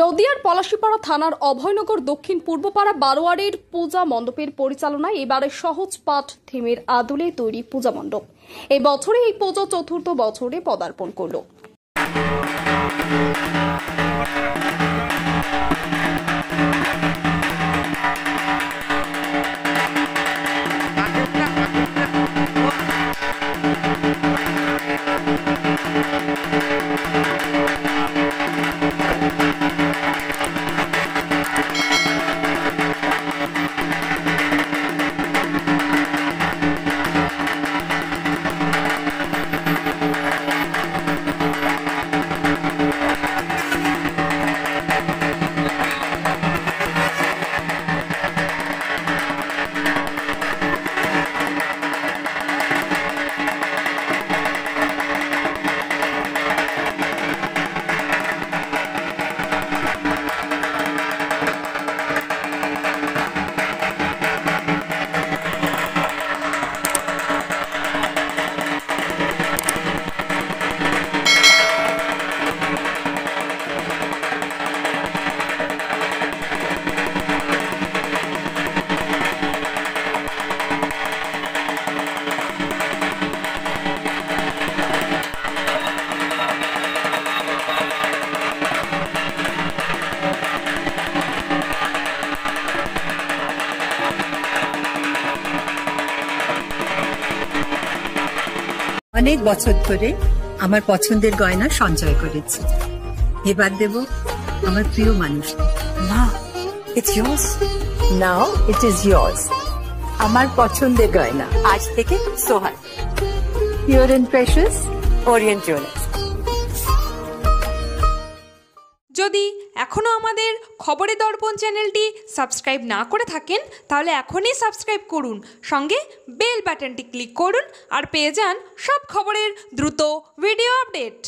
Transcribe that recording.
নদিয়ার পলাশীপাড়া থানার অভয়নগর দক্ষিণ পূর্বপাড়া বারোয়ারের পূজা মণ্ডপের পরিচালনায় এবারে সহজ পাঠ থিমের আদলে তৈরি পূজা মণ্ডপ। এই বছরে এই পুজো চতুর্থ বছরে পদার্পণ করল। অনেক বছর ধরে আমার পছন্দের গয়না সঞ্চয় করেছি। এবার দেব আমার প্রিয় মানুষ। না, it's yours. Now it is yours. আমার পছন্দের গয়না আজ থেকে সোহান, Pure and Precious, Orient Jewelers। যদি এখনও আমাদের খবরের দর্পণ চ্যানেলটি সাবস্ক্রাইব না করে থাকেন তাহলে এখনই সাবস্ক্রাইব করুন, সঙ্গে বেল বাটনটি ক্লিক করুন আর পেয়ে যান সব খবরের দ্রুত ভিডিও আপডেট।